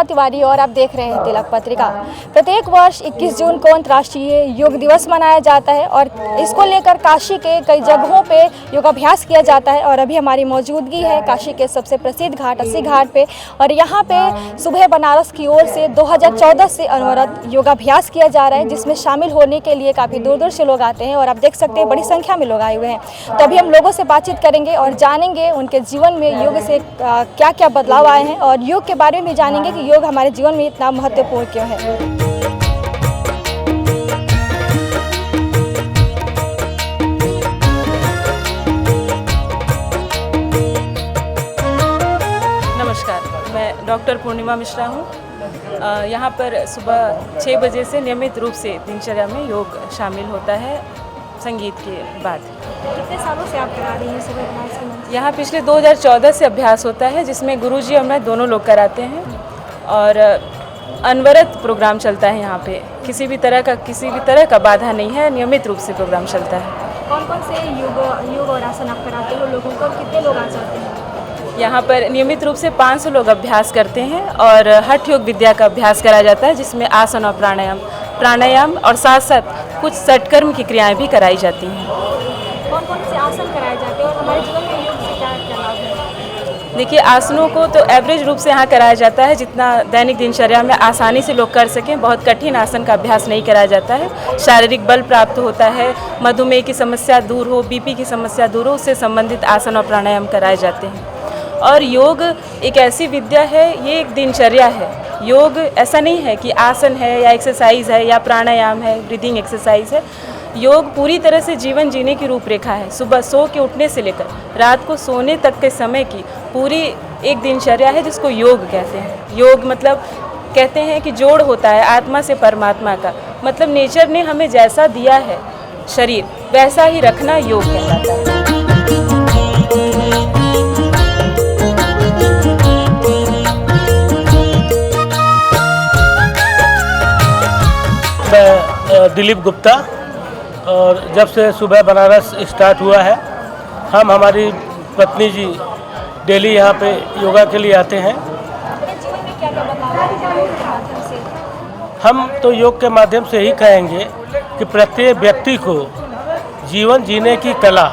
तिवारी और आप देख रहे हैं तिलक पत्रिका। प्रत्येक वर्ष 21 जून को अंतर्राष्ट्रीय योग दिवस मनाया जाता है और इसको लेकर काशी के कई जगहों पे योगाभ्यास किया जाता है। और अभी हमारी मौजूदगी है काशी के सबसे प्रसिद्ध घाट अस्सी घाट पे, और यहाँ पे सुबह बनारस की ओर से 2014 से अनवरत योगाभ्यास किया जा रहा है, जिसमें शामिल होने के लिए काफ़ी दूर दूर से लोग आते हैं और आप देख सकते हैं बड़ी संख्या में लोग आए हुए हैं। तो अभी हम लोगों से बातचीत करेंगे और जानेंगे उनके जीवन में योग से क्या क्या बदलाव आए हैं और योग के बारे में भी जानेंगे कि योग हमारे जीवन में इतना महत्वपूर्ण क्यों है। नमस्कार, मैं डॉक्टर पूर्णिमा मिश्रा हूँ। यहाँ पर सुबह 6 बजे से नियमित रूप से दिनचर्या में योग शामिल होता है संगीत के बाद। कितने सालों से आप करा रही हैं सुबह अभ्यास? यहाँ पिछले 2014 से अभ्यास होता है, जिसमें गुरुजी और मैं दोनों लोग कराते हैं और अनवरत प्रोग्राम चलता है। यहाँ पे किसी भी तरह का बाधा नहीं है, नियमित रूप से प्रोग्राम चलता है। कौन कौन से योग और आसन आप कराते हो लोगों को और कितने लोग आ जाते हैं? यहाँ पर नियमित रूप से 500 लोग अभ्यास करते हैं और हठ योग विद्या का अभ्यास कराया जाता है, जिसमें आसन और प्राणायाम और साथ साथ कुछ सटकर्म की क्रियाएं भी कराई जाती हैं। कौन कौन से आसन कराए जाते हैं और हमारे जीवन में योग से क्या क्या लाभ है? देखिए, आसनों को तो एवरेज रूप से यहाँ कराया जाता है, जितना दैनिक दिनचर्या में आसानी से लोग कर सकें। बहुत कठिन आसन का अभ्यास नहीं कराया जाता है। शारीरिक बल प्राप्त होता है, मधुमेह की समस्या दूर हो, बीपी की समस्या दूर हो, उससे संबंधित आसन और प्राणायाम कराए जाते हैं। और योग एक ऐसी विद्या है, ये एक दिनचर्या है। योग ऐसा नहीं है कि आसन है या एक्सरसाइज है या प्राणायाम है, ब्रीदिंग एक्सरसाइज है। योग पूरी तरह से जीवन जीने की रूपरेखा है। सुबह सो के उठने से लेकर रात को सोने तक के समय की पूरी एक दिनचर्या है, जिसको योग कहते हैं। योग मतलब कहते हैं कि जोड़ होता है आत्मा से परमात्मा का। मतलब नेचर ने हमें जैसा दिया है शरीर, वैसा ही रखना योग कहलाता है। मैं दिलीप गुप्ता, और जब से सुबह बनारस स्टार्ट हुआ है, हम हमारी पत्नी जी डेली यहाँ पे योगा के लिए आते हैं। जीवन में क्या क्या बदलाव आए हैं योग के माध्यम से? हम तो योग के माध्यम से ही कहेंगे कि प्रत्येक व्यक्ति को जीवन जीने की कला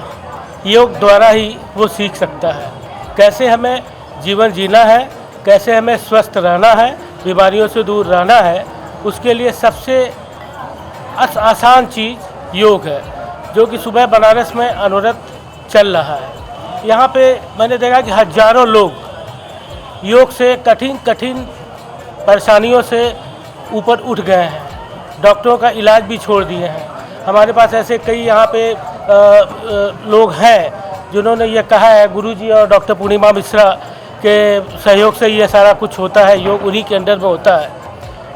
योग द्वारा ही वो सीख सकता है। कैसे हमें जीवन जीना है, कैसे हमें स्वस्थ रहना है, बीमारियों से दूर रहना है, उसके लिए सबसे आसान चीज़ योग है, जो कि सुबह बनारस में अनवरत चल रहा है। यहाँ पे मैंने देखा कि हजारों लोग योग से कठिन परेशानियों से ऊपर उठ गए हैं, डॉक्टरों का इलाज भी छोड़ दिए हैं। हमारे पास ऐसे कई यहाँ पे लोग हैं जिन्होंने ये कहा है, गुरुजी और डॉक्टर पूर्णिमा मिश्रा के सहयोग से ये सारा कुछ होता है, योग उन्हीं के अंडर में होता है।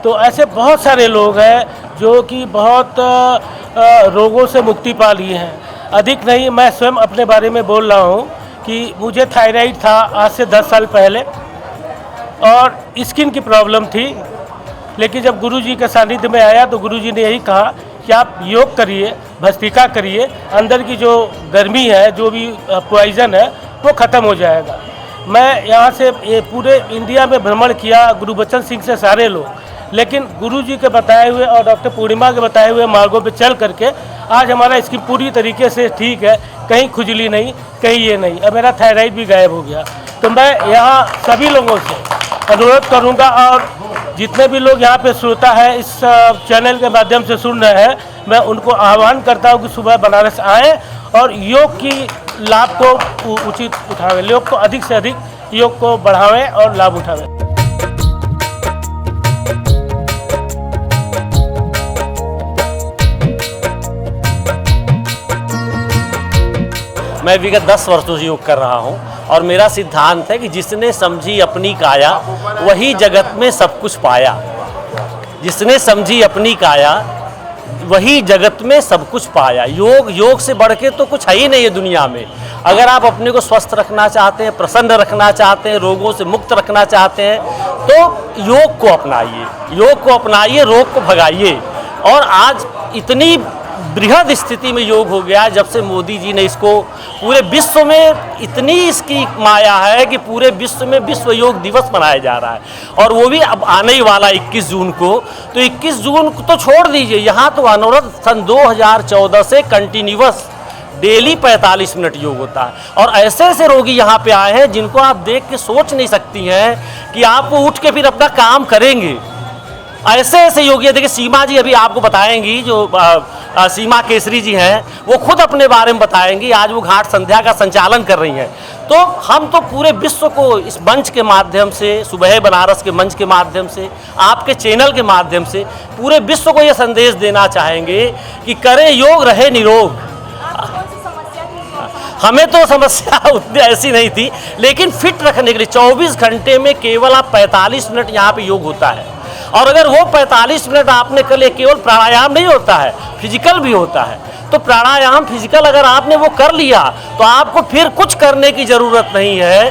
तो ऐसे बहुत सारे लोग हैं जो कि बहुत रोगों से मुक्ति पा लिए हैं। अधिक नहीं, मैं स्वयं अपने बारे में बोल रहा हूँ कि मुझे थायराइड था आज से 10 साल पहले और स्किन की प्रॉब्लम थी। लेकिन जब गुरुजी के सानिध्य में आया तो गुरुजी ने यही कहा कि आप योग करिए, भस्त्रिका करिए, अंदर की जो गर्मी है, जो भी पॉइजन है, वो ख़त्म हो जाएगा। मैं यहाँ से पूरे इंडिया में भ्रमण किया, गुरुबचन सिंह से सारे लोग, लेकिन गुरुजी के बताए हुए और डॉक्टर पूर्णिमा के बताए हुए मार्गों पे चल करके आज हमारा स्किन पूरी तरीके से ठीक है, कहीं खुजली नहीं, कहीं ये नहीं, और मेरा थायराइड भी गायब हो गया। तो मैं यहाँ सभी लोगों से अनुरोध करूँगा, और जितने भी लोग यहाँ पे श्रोता है इस चैनल के माध्यम से सुन रहे हैं, मैं उनको आह्वान करता हूँ कि सुबह बनारस आएँ और योग की लाभ को उचित उठावें, योग को अधिक से अधिक योग को बढ़ावें और लाभ उठावें। मैं विगत 10 वर्षों से योग कर रहा हूं और मेरा सिद्धांत है कि जिसने समझी अपनी काया वही जगत में सब कुछ पाया। जिसने समझी अपनी काया वही जगत में सब कुछ पाया। योग से बढ़ के तो कुछ है ही नहीं है दुनिया में। अगर आप अपने को स्वस्थ रखना चाहते हैं, प्रसन्न रखना चाहते हैं, रोगों से मुक्त रखना चाहते हैं, तो योग को अपनाइए, रोग को भगाइए। और आज इतनी बृहद स्थिति में योग हो गया जब से मोदी जी ने इसको पूरे विश्व में, इतनी इसकी माया है कि पूरे विश्व में विश्व योग दिवस मनाया जा रहा है। और वो भी अब आने ही वाला 21 जून को। तो 21 जून को तो छोड़ दीजिए, यहाँ तो अनवरत सन 2014 से कंटिन्यूअस डेली 45 मिनट योग होता है। और ऐसे ऐसे रोगी यहाँ पे आए हैं जिनको आप देख के सोच नहीं सकती हैं कि आप वो उठ के फिर अपना काम करेंगे। ऐसे ऐसे योगी, देखिए सीमा जी अभी आपको बताएंगी, जो सीमा केसरी जी हैं, वो खुद अपने बारे में बताएंगी। आज वो घाट संध्या का संचालन कर रही हैं। तो हम तो पूरे विश्व को इस मंच के माध्यम से, सुबह बनारस के मंच के माध्यम से, आपके चैनल के माध्यम से पूरे विश्व को ये संदेश देना चाहेंगे कि करें योग, रहे निरोग। हमें तो समस्या उतनी ऐसी नहीं थी, लेकिन फिट रखने के लिए 24 घंटे में केवल आप 45 मिनट यहाँ पे योग होता है। और अगर वो 45 मिनट आपने कर लिया, केवल प्राणायाम नहीं होता है, फिजिकल भी होता है। तो प्राणायाम फिजिकल अगर आपने वो कर लिया तो आपको फिर कुछ करने की ज़रूरत नहीं है।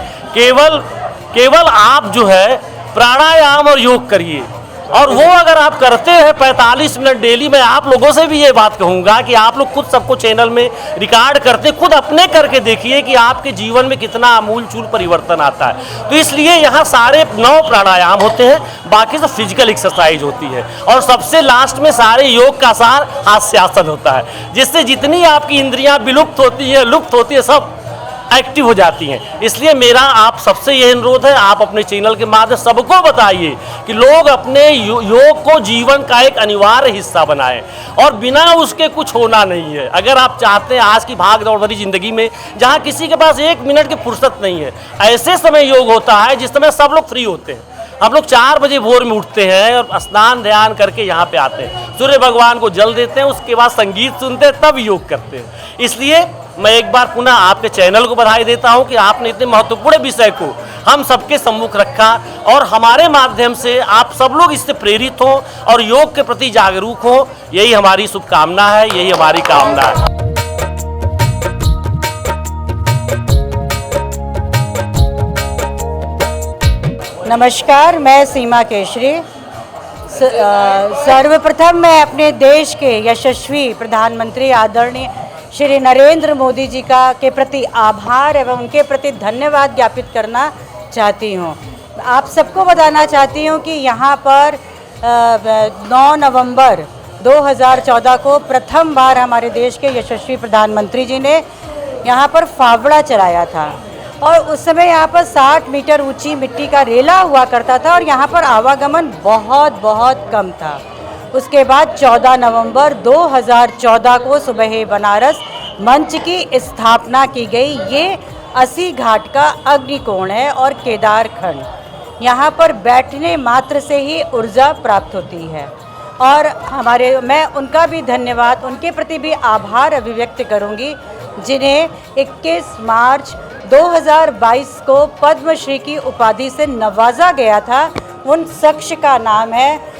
केवल आप जो है प्राणायाम और योग करिए। और वो अगर आप करते हैं 45 मिनट डेली, मैं आप लोगों से भी ये बात कहूँगा कि आप लोग खुद सबको चैनल में रिकॉर्ड करते, खुद अपने करके देखिए कि आपके जीवन में कितना आमूल चूल परिवर्तन आता है। तो इसलिए यहाँ सारे 9 प्राणायाम होते हैं, बाकी सब फिजिकल एक्सरसाइज होती है। और सबसे लास्ट में सारे योग का सार हास्यासन होता है, जिससे जितनी आपकी इंद्रियाँ विलुप्त होती हैं, लुप्त होती है, सब एक्टिव हो जाती हैं। इसलिए मेरा आप सबसे यह अनुरोध है, आप अपने चैनल के माध्यम सबको बताइए कि लोग अपने योग को जीवन का एक अनिवार्य हिस्सा बनाएं और बिना उसके कुछ होना नहीं है। अगर आप चाहते हैं आज की भाग दौड़ भरी जिंदगी में जहां किसी के पास 1 मिनट की फुर्सत नहीं है, ऐसे समय योग होता है जिस समय सब लोग फ्री होते हैं। हम लोग 4 बजे भोर में उठते हैं और स्नान ध्यान करके यहाँ पे आते हैं, सूर्य भगवान को जल देते हैं, उसके बाद संगीत सुनते हैं, तब योग करते हैं। इसलिए मैं एक बार पुनः आपके चैनल को बधाई देता हूं कि आपने इतने महत्वपूर्ण विषय को हम सबके सम्मुख रखा और हमारे माध्यम से आप सब लोग इससे प्रेरित हों और योग के प्रति जागरूक हों। यही हमारी शुभकामना है, यही हमारी कामना है। नमस्कार, मैं सीमा केसरी। सर्वप्रथम मैं अपने देश के यशस्वी प्रधानमंत्री आदरणीय श्री नरेंद्र मोदी जी के प्रति आभार एवं उनके प्रति धन्यवाद ज्ञापित करना चाहती हूँ। आप सबको बताना चाहती हूँ कि यहाँ पर 9 नवंबर 2014 को प्रथम बार हमारे देश के यशस्वी प्रधानमंत्री जी ने यहाँ पर फावड़ा चलाया था। और उस समय यहाँ पर 60 मीटर ऊंची मिट्टी का रेला हुआ करता था और यहाँ पर आवागमन बहुत बहुत कम था। उसके बाद 14 नवंबर 2014 को सुबह बनारस मंच की स्थापना की गई। ये 80 घाट का अग्निकोण है और केदार खंड। यहाँ पर बैठने मात्र से ही ऊर्जा प्राप्त होती है। और मैं उनका भी धन्यवाद, उनके प्रति भी आभार अभिव्यक्त करूँगी जिन्हें 21 मार्च 2022 को पद्मश्री की उपाधि से नवाजा गया था। उन शख्स का नाम है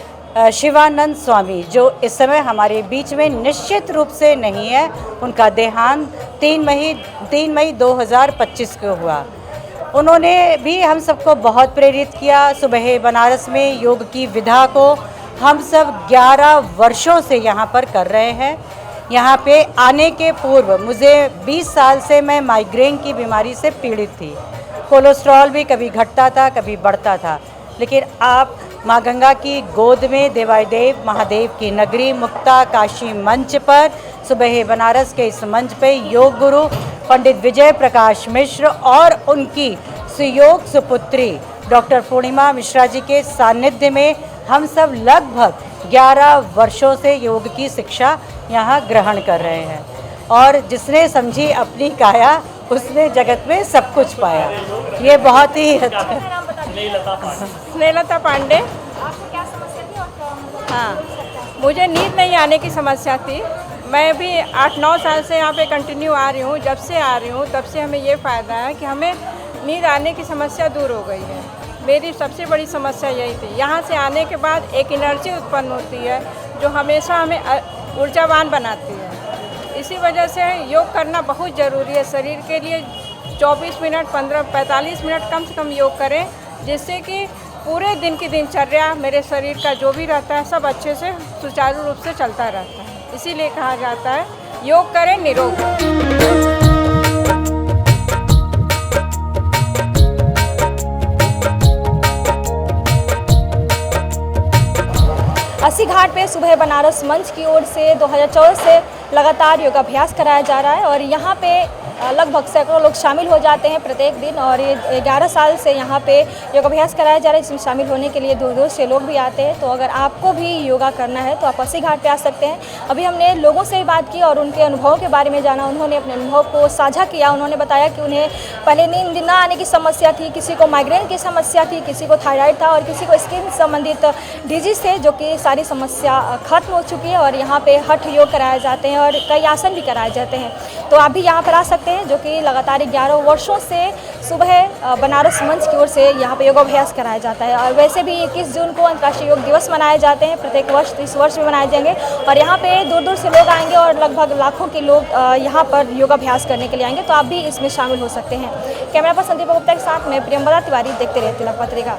शिवानंद स्वामी, जो इस समय हमारे बीच में निश्चित रूप से नहीं है। उनका देहांत 3 मई 2025 को हुआ। उन्होंने भी हम सबको बहुत प्रेरित किया। सुबह बनारस में योग की विधा को हम सब 11 वर्षों से यहाँ पर कर रहे हैं। यहाँ पे आने के पूर्व मुझे 20 साल से मैं माइग्रेन की बीमारी से पीड़ित थी। कोलेस्ट्रॉल भी कभी घटता था, कभी बढ़ता था। लेकिन आप माँ गंगा की गोद में देवादेव महादेव की नगरी मुक्ता काशी मंच पर, सुबह बनारस के इस मंच पे योग गुरु पंडित विजय प्रकाश मिश्र और उनकी सुयोग सुपुत्री डॉक्टर पूर्णिमा मिश्रा जी के सानिध्य में हम सब लगभग 11 वर्षों से योग की शिक्षा यहाँ ग्रहण कर रहे हैं। और जिसने समझी अपनी काया उसने जगत में सब कुछ पाया। ये बहुत ही स्नेहलता पांडे। आपको क्या समस्या थी और हाँ, मुझे नींद नहीं आने की समस्या थी। मैं भी 8-9 साल से यहाँ पे कंटिन्यू आ रही हूँ। जब से आ रही हूँ तब से हमें ये फ़ायदा है कि हमें नींद आने की समस्या दूर हो गई है। मेरी सबसे बड़ी समस्या यही थी। यहाँ से आने के बाद एक एनर्जी उत्पन्न होती है जो हमेशा हमें ऊर्जावान बनाती है। इसी वजह से योग करना बहुत ज़रूरी है शरीर के लिए। 24 मिनट 45 मिनट कम से कम योग करें, जिससे कि पूरे दिन की दिनचर्या मेरे शरीर का जो भी रहता है सब अच्छे से सुचारू रूप से चलता रहता है। इसीलिए कहा जाता है योग करें निरोग रहें। अस्सी घाट पे सुबह बनारस मंच की ओर से 2014 से लगातार योगाभ्यास कराया जा रहा है और यहाँ पे लगभग सैकड़ों लोग शामिल हो जाते हैं प्रत्येक दिन और ये 11 साल से यहाँ पे योगाभ्यास कराया जा रहा है। इसमें शामिल होने के लिए दूर दूर से लोग भी आते हैं। तो अगर आपको भी योगा करना है तो आप अस्सी घाट पे आ सकते हैं। अभी हमने लोगों से भी बात की और उनके अनुभवों के बारे में जाना। उन्होंने अपने अनुभव को साझा किया। उन्होंने बताया कि उन्हें पहले नींद न आने की समस्या थी, किसी को माइग्रेन की समस्या थी, किसी को थायराइड था और किसी को स्किन संबंधित डिजीज थे, जो कि सारी समस्या खत्म हो चुकी है। और यहाँ पे हठ योग कराए जाते हैं और कई आसन भी कराए जाते हैं। तो आप भी यहाँ पर आ सकते हैं, जो कि लगातार 11 वर्षों से सुबह बनारस मंच की ओर से यहाँ पे योगाभ्यास कराया जाता है। और वैसे भी 21 जून को अंतर्राष्ट्रीय योग दिवस मनाए जाते हैं, प्रत्येक वर्ष, तो इस वर्ष भी मनाए जाएंगे। और यहाँ पे दूर दूर से लोग आएंगे और लगभग लाखों के लोग यहाँ पर योगाभ्यास करने के लिए आएंगे। तो आप भी इसमें शामिल हो सकते हैं। कैमरा पर संदीप गुप्ता के साथ मैं प्रियंवदा तिवारी, देखते रहे तिलक पत्रिका।